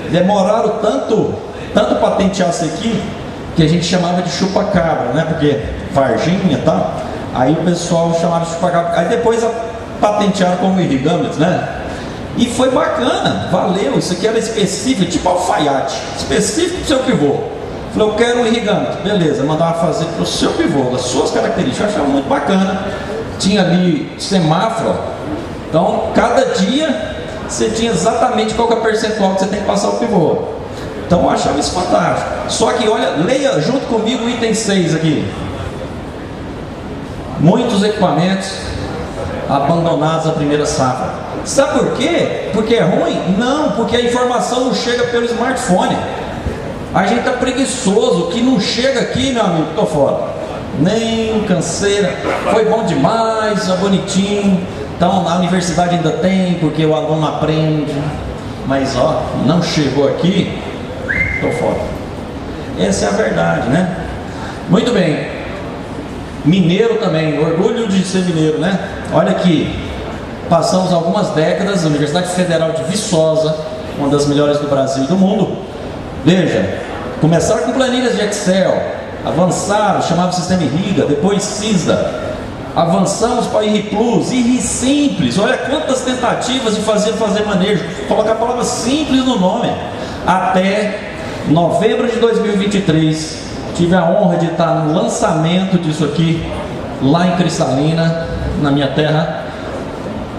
Demoraram tanto patentear isso aqui, que a gente chamava de chupa-cabra, né? Porque Varginha e tal. Aí o pessoal chamava de chupa-cabra. Aí depois patentearam como irrigames, né? E foi bacana, valeu. Isso aqui era específico, tipo alfaiate, específico para o seu pivô. Falei, eu quero um irrigante, beleza, mandava fazer para o seu pivô, das suas características. Eu achava muito bacana. Tinha ali semáforo, então cada dia você tinha exatamente qual que é o percentual que você tem que passar o pivô. Então eu achava isso fantástico. Só que olha, leia junto comigo o item 6 aqui. Muitos equipamentos abandonados à primeira safra. Sabe por quê? Porque é ruim? Não, porque a informação não chega pelo smartphone. A gente tá preguiçoso, que não chega aqui, meu amigo, tô fora. Nem canseira, foi bom demais, é bonitinho. Então na universidade ainda tem, porque o aluno aprende. Mas ó, não chegou aqui, tô fora. Essa é a verdade, né? Muito bem. Mineiro também, orgulho de ser mineiro, né? Olha aqui, passamos algumas décadas, a Universidade Federal de Viçosa, uma das melhores do Brasil e do mundo. Veja, começaram com planilhas de Excel, avançaram, chamava sistema Irriga, depois CISDA, avançamos para IRRI Plus, IRRI Simples. Olha quantas tentativas de fazer manejo, colocar a palavra simples no nome. Até novembro de 2023, tive a honra de estar no lançamento disso aqui, lá em Cristalina, na minha terra,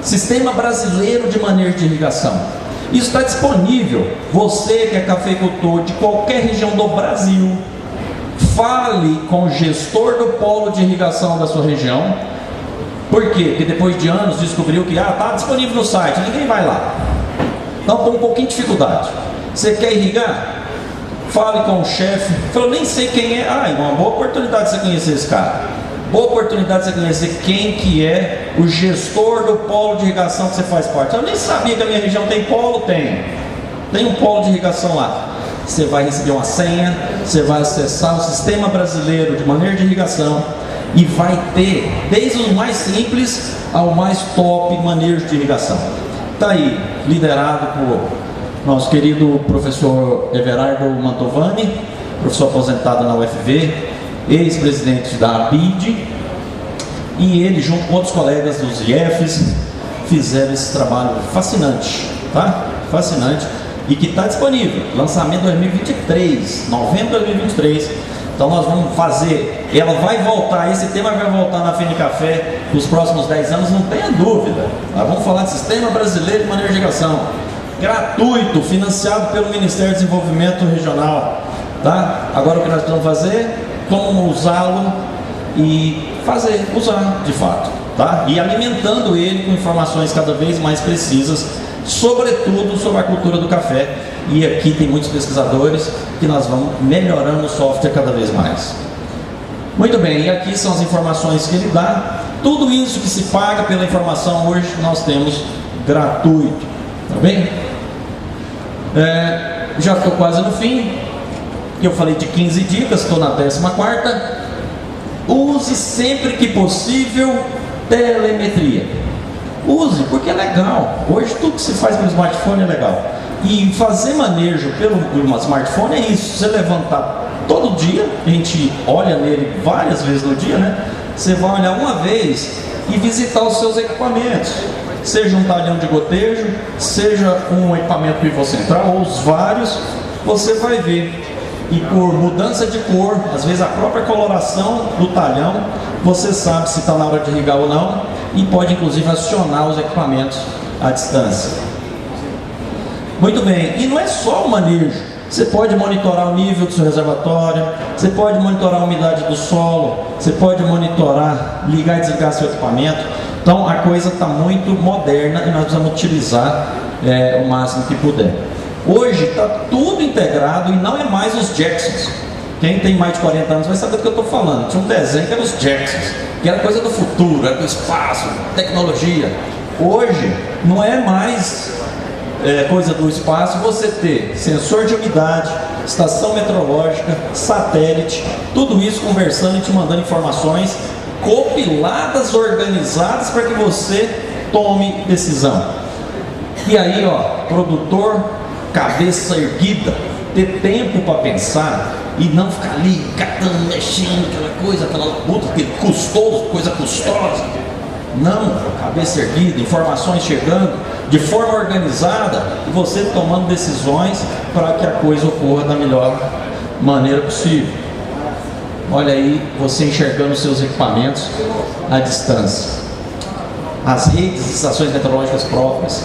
Sistema Brasileiro de Manejo de Irrigação. Isso está disponível. Você que é cafeicultor de qualquer região do Brasil, fale com o gestor do polo de irrigação da sua região. Por quê? Porque depois de anos descobriu que está disponível no site, ninguém vai lá. Então com um pouquinho de dificuldade. Você quer irrigar? Fale com o chefe. Falou, nem sei quem é. Ah, uma boa oportunidade de você conhecer esse cara. Boa oportunidade de você conhecer quem que é o gestor do polo de irrigação que você faz parte. Eu nem sabia que a minha região tem polo. Tem um polo de irrigação lá. Você vai receber uma senha, você vai acessar o Sistema Brasileiro de Manejo de Irrigação e vai ter, desde o mais simples ao mais top manejo de irrigação. Está aí, liderado por nosso querido professor Everardo Mantovani, professor aposentado na UFV, ex-presidente da ABID, e ele, junto com outros colegas dos IEFs, fizeram esse trabalho fascinante, tá? Fascinante, e que está disponível, lançamento 2023, novembro de 2023. Então nós vamos fazer, ela vai voltar, esse tema vai voltar na Fini Café nos próximos 10 anos, não tenha dúvida. Nós vamos falar de Sistema Brasileiro de Manejo de Irrigação, gratuito, financiado pelo Ministério do Desenvolvimento Regional, tá? Agora o que nós precisamos fazer, como usá-lo e usar de fato, tá? E alimentando ele com informações cada vez mais precisas, sobretudo sobre a cultura do café. E aqui tem muitos pesquisadores que nós vamos melhorando o software cada vez mais. Muito bem, e aqui são as informações que ele dá. Tudo isso que se paga pela informação hoje nós temos gratuito, tá bem? Já estou quase no fim. Eu falei de 15 dicas, estou na 14ª. Use sempre que possível telemetria. Use, porque é legal. Hoje tudo que se faz pelo smartphone é legal. E fazer manejo pelo smartphone é isso. Você levantar todo dia, a gente olha nele várias vezes no dia, né? Você vai olhar uma vez e visitar os seus equipamentos. seja um talhão de gotejo, seja um equipamento pivô central, ou os vários, você vai ver. E por mudança de cor, às vezes a própria coloração do talhão, você sabe se está na hora de irrigar ou não, e pode inclusive acionar os equipamentos à distância. Muito bem, e não é só o manejo. Você pode monitorar o nível do seu reservatório, você pode monitorar a umidade do solo, você pode monitorar, ligar e desligar seu equipamento. Então a coisa está muito moderna e nós precisamos utilizar o máximo que puder. Hoje está tudo integrado e não é mais os Jacksons. Quem tem mais de 40 anos vai saber do que eu estou falando. Tinha um desenho que era os Jacksons, que era coisa do futuro, era do espaço, tecnologia. Hoje não é mais coisa do espaço você ter sensor de umidade, estação meteorológica, satélite, tudo isso conversando e te mandando informações compiladas, organizadas para que você tome decisão. E aí, ó, produtor, cabeça erguida, ter tempo para pensar e não ficar ali catando, mexendo, aquela luta, aquele custoso, coisa custosa. Não, cabeça erguida, informações chegando de forma organizada e você tomando decisões para que a coisa ocorra da melhor maneira possível. Olha aí, você enxergando os seus equipamentos à distância. As redes e estações meteorológicas próprias.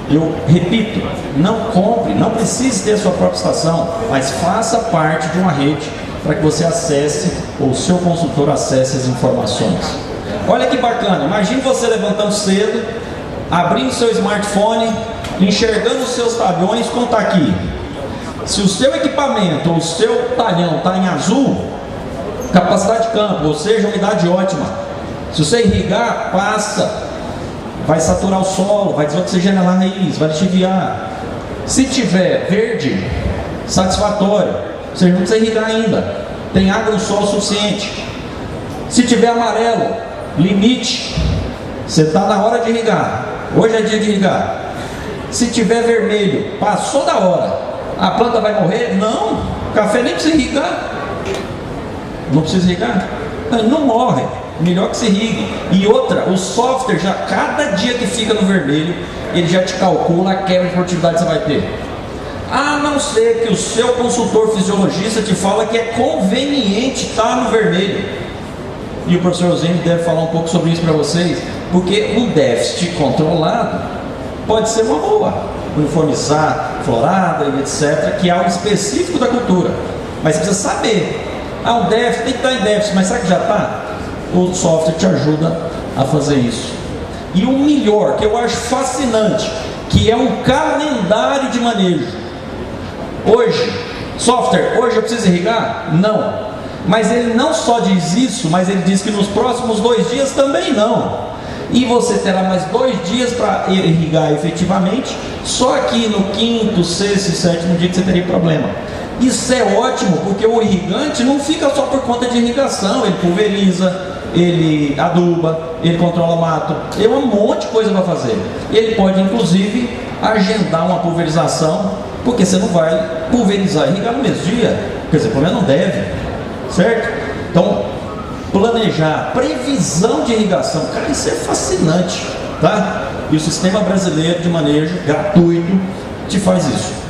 Eu repito, não compre, não precise ter a sua própria estação, mas faça parte de uma rede para que você acesse, ou o seu consultor acesse as informações. Olha que bacana, imagine você levantando cedo, abrindo seu smartphone, enxergando os seus talhões, como está aqui. Se o seu equipamento ou o seu talhão está em azul, capacidade de campo, ou seja, umidade ótima. Se você irrigar, passa, vai saturar o solo, vai desoxigenar a raiz, vai lixiviar. Se tiver verde, satisfatório, você não precisa irrigar ainda, tem água no solo suficiente. Se tiver amarelo, limite, você está na hora de irrigar, hoje é dia de irrigar. Se tiver vermelho, passou da hora, a planta vai morrer? Não, o café nem precisa irrigar. Não precisa irrigar? Não morre, melhor que se irrigue. E outra, o software já, cada dia que fica no vermelho, ele já te calcula a quebra de produtividade que você vai ter. A não ser que o seu consultor fisiologista te fala que é conveniente estar no vermelho. E o professor Zene deve falar um pouco sobre isso para vocês, porque um déficit controlado pode ser uma boa, uniformizar florada e etc, que é algo específico da cultura, mas você precisa saber. Um déficit, tem que estar em déficit, mas será que já está? O software te ajuda a fazer isso. E o melhor, que eu acho fascinante, que é um calendário de manejo. Hoje, software, hoje eu preciso irrigar? Não. Mas ele não só diz isso, mas ele diz que nos próximos 2 dias também não. E você terá mais 2 dias para irrigar efetivamente, só aqui no 5º, 6º e 7º dia que você teria problema. Isso é ótimo, porque o irrigante não fica só por conta de irrigação, ele pulveriza, ele aduba, ele controla o mato, tem um monte de coisa para fazer. Ele pode inclusive agendar uma pulverização, porque você não vai pulverizar e irrigar no mesmo dia, quer dizer, pelo menos não deve, certo? Então, planejar, previsão de irrigação, cara, isso é fascinante, tá? E o Sistema Brasileiro de Manejo Gratuito te faz isso.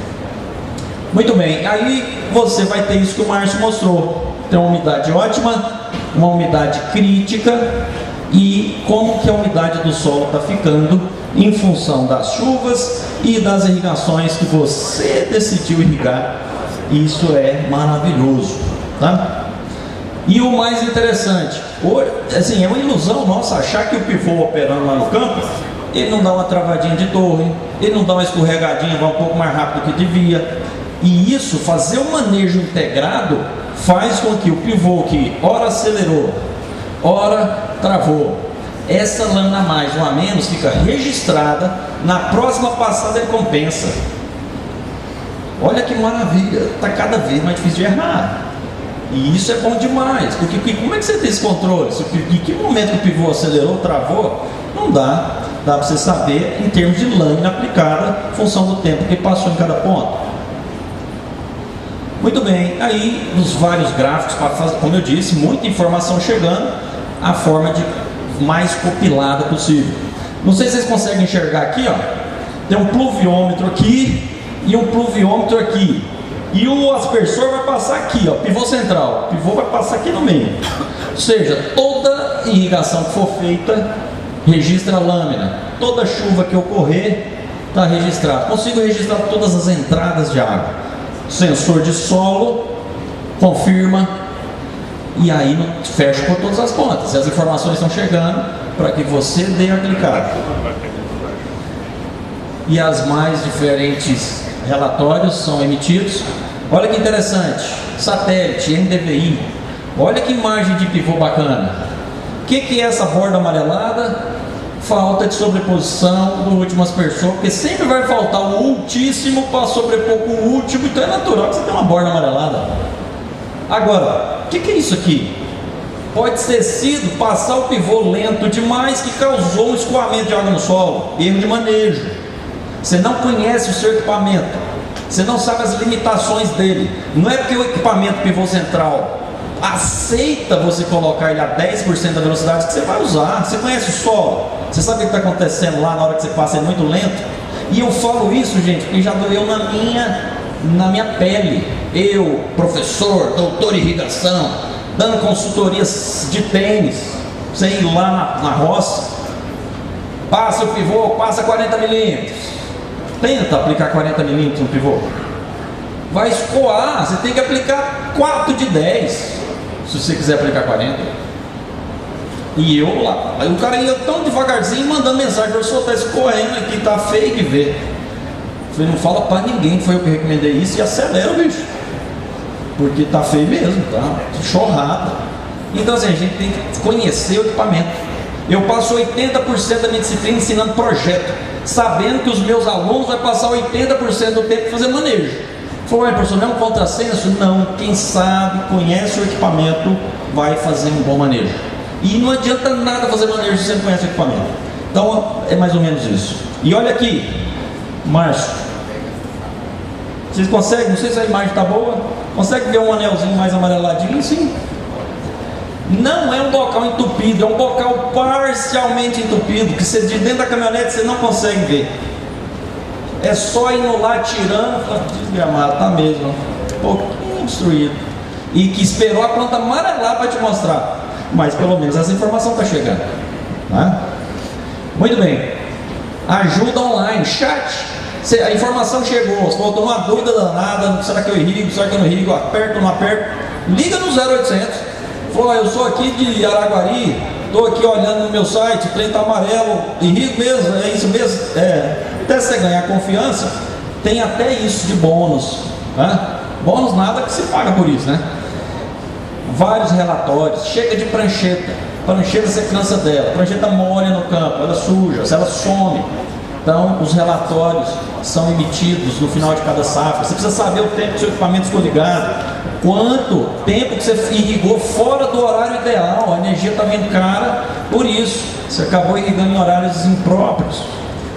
Muito bem, aí você vai ter isso que o Márcio mostrou. Tem uma umidade ótima, uma umidade crítica e como que a umidade do solo está ficando em função das chuvas e das irrigações que você decidiu irrigar. Isso é maravilhoso, tá? E o mais interessante, assim, é uma ilusão nossa achar que o pivô operando lá no campo, ele não dá uma travadinha de torre, ele não dá uma escorregadinha, vai um pouco mais rápido do que devia. E isso, fazer um manejo integrado, faz com que o pivô que ora acelerou, ora travou, essa lâmina a mais ou a menos fica registrada, na próxima passada ele compensa. Olha que maravilha, está cada vez mais difícil de errar. E isso é bom demais, porque como é que você tem esse controle? Em que momento que o pivô acelerou, travou? Não dá para você saber em termos de lâmina aplicada, em função do tempo que passou em cada ponto. Muito bem, aí nos vários gráficos, como eu disse, muita informação chegando, a forma de mais compilada possível. Não sei se vocês conseguem enxergar aqui, ó. Tem um pluviômetro aqui e um pluviômetro aqui. E o aspersor vai passar aqui, ó, pivô central. O pivô vai passar aqui no meio. Ou seja, toda irrigação que for feita registra a lâmina. Toda chuva que ocorrer está registrado. Consigo registrar todas as entradas de água. Sensor de solo confirma e aí fecha por todas as pontas. E as informações estão chegando para que você dê a clicada. E as mais diferentes relatórios são emitidos. Olha que interessante, satélite, NDVI. Olha que imagem de pivô bacana. O que é essa borda amarelada? Falta de sobreposição do último aspersor, porque sempre vai faltar o ultíssimo para sobrepor com o último, então é natural que você tenha uma borda amarelada. Agora, o que é isso aqui? Pode ter sido passar o pivô lento demais que causou um escoamento de água no solo, erro de manejo. Você não conhece o seu equipamento, você não sabe as limitações dele. Não é porque o equipamento pivô central aceita você colocar ele a 10% da velocidade que você vai usar. Você conhece o solo, você sabe o que está acontecendo lá na hora que você passa, é muito lento. E eu falo isso, gente, porque já doeu na minha pele. Eu, professor, doutor em irrigação, dando consultorias de tênis, você ir lá na roça, passa o pivô, passa 40 milímetros, tenta aplicar 40 milímetros no pivô, vai escoar, você tem que aplicar 4 de 10, se você quiser aplicar 40. E eu lá, aí o cara ia tão devagarzinho, mandando mensagem, eu só tá escorrendo aqui, tá feio de ver. Eu falei, não fala pra ninguém que foi eu que recomendei isso, e acelera o bicho, porque tá feio mesmo, tá chorrada. Então assim, a gente tem que conhecer o equipamento. Eu passo 80% da minha disciplina ensinando projeto, sabendo que os meus alunos vão passar 80% do tempo fazer manejo. Falou, professor, não é um contrassenso? Não, quem sabe, conhece o equipamento, vai fazer um bom manejo. E não adianta nada fazer manejo se você não conhece o equipamento. Então é mais ou menos isso. E olha aqui, Márcio, vocês conseguem, não sei se a imagem está boa, consegue ver um anelzinho mais amareladinho? Sim. Não é um bocal entupido, é um bocal parcialmente entupido, que você de dentro da caminhonete você não consegue ver. É só ir no lá tirando, desgramado, tá mesmo, um pouquinho destruído. E que esperou a planta amarelar para te mostrar. Mas pelo menos essa informação está chegando, tá? Muito bem. Ajuda online, chat. A informação chegou, você faltou uma dúvida danada, será que eu irrigo, será que eu não irrigo, aperto ou não aperto? Liga no 0800. Falou, eu sou aqui de Araguari, estou aqui olhando no meu site, o trem está amarelo, irrigo mesmo, é isso mesmo? Até você ganhar confiança, tem até isso de bônus, né? Bônus nada que se paga por isso, né? Vários relatórios, chega de prancheta, você cansa dela, prancheta molha no campo, ela suja, ela some. Então os relatórios são emitidos no final de cada safra. Você precisa saber o tempo que o seu equipamento ficou ligado, quanto tempo que você irrigou fora do horário ideal, a energia está vindo cara, por isso você acabou irrigando em horários impróprios.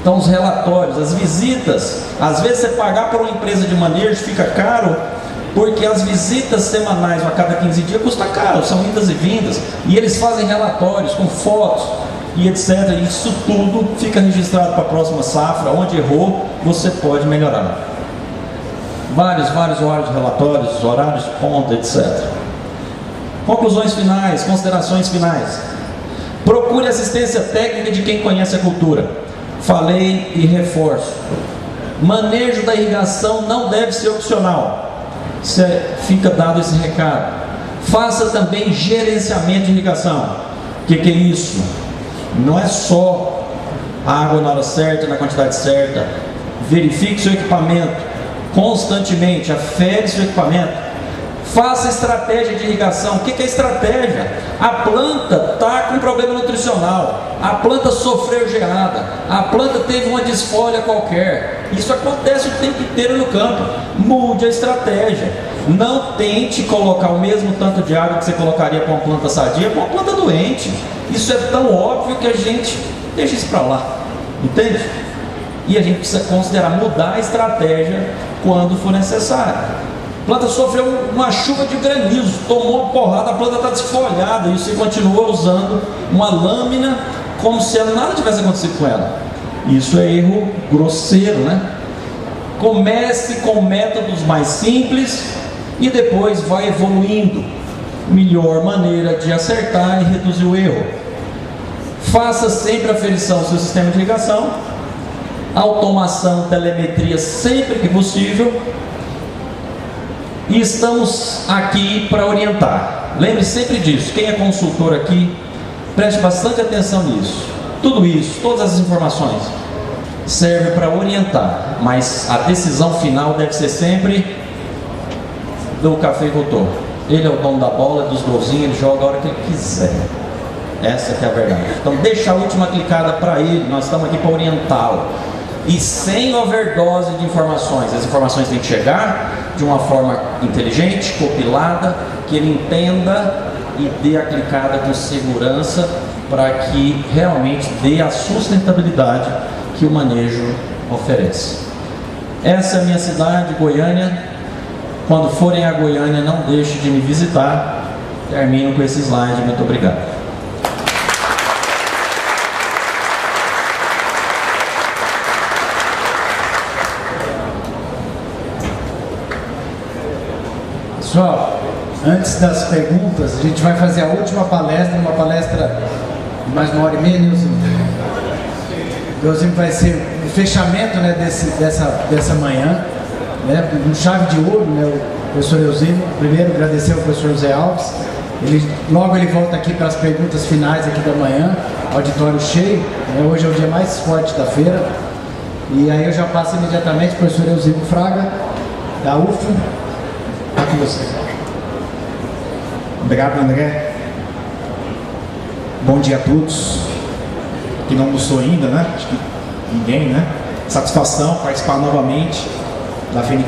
Então os relatórios, as visitas, às vezes você pagar por uma empresa de manejo fica caro, porque as visitas semanais a cada 15 dias custa caro, são idas e vindas, e eles fazem relatórios com fotos e etc. E isso tudo fica registrado para a próxima safra, onde errou, você pode melhorar. Vários relatórios, horários de ponta, etc. Conclusões finais, considerações finais. Procure assistência técnica de quem conhece a cultura. Falei e reforço. Manejo da irrigação não deve ser opcional. Fica dado esse recado. Faça também gerenciamento de irrigação. O que é isso? Não é só água na hora certa, na quantidade certa. Verifique seu equipamento constantemente, afere seu equipamento. Faça estratégia de irrigação. O que é estratégia? A planta está com problema nutricional, a planta sofreu geada, a planta teve uma desfolha qualquer. Isso acontece o tempo inteiro no campo. Mude a estratégia. Não tente colocar o mesmo tanto de água que você colocaria para uma planta sadia para uma planta doente. Isso é tão óbvio que a gente deixa isso para lá, entende? E a gente precisa considerar mudar a estratégia quando for necessário. A planta sofreu uma chuva de granizo, tomou uma porrada, a planta está desfolhada, e você continua usando uma lâmina como se nada tivesse acontecido com ela. Isso é erro grosseiro, né? Comece com métodos mais simples e depois vai evoluindo. Melhor maneira de acertar e reduzir o erro. Faça sempre aferição do seu sistema de ligação, automação, telemetria sempre que possível. E estamos aqui para orientar. Lembre sempre disso. Quem é consultor aqui, preste bastante atenção nisso. Tudo isso, todas as informações serve para orientar, mas a decisão final deve ser sempre do cafeicultor. Ele é o dono da bola, dos golzinhos, ele joga a hora que ele quiser. Essa que é a verdade. Então deixa a última clicada para ele, nós estamos aqui para orientá-lo. E sem overdose de informações. As informações têm que chegar de uma forma inteligente, compilada, que ele entenda e dê a clicada com segurança para que realmente dê a sustentabilidade que o manejo oferece. Essa é a minha cidade, Goiânia. Quando forem a Goiânia, não deixe de me visitar. Termino com esse slide. Muito obrigado. Pessoal, antes das perguntas, a gente vai fazer a última palestra, uma palestra de mais 1h30, Nilson. Nilson vai ser o fechamento, né, dessa manhã, né, com chave de ouro, né, o professor Eusébio. Primeiro, agradecer ao professor José Alves. Logo ele volta aqui para as perguntas finais aqui da manhã, auditório cheio, né, hoje é o dia mais forte da feira. E aí eu já passo imediatamente para o professor Eusébio Fraga, da UFO. Aqui você. Obrigado, André. Bom dia a todos. Que não almoçou ainda, né? Acho que ninguém, né? Satisfação participar novamente da FNC.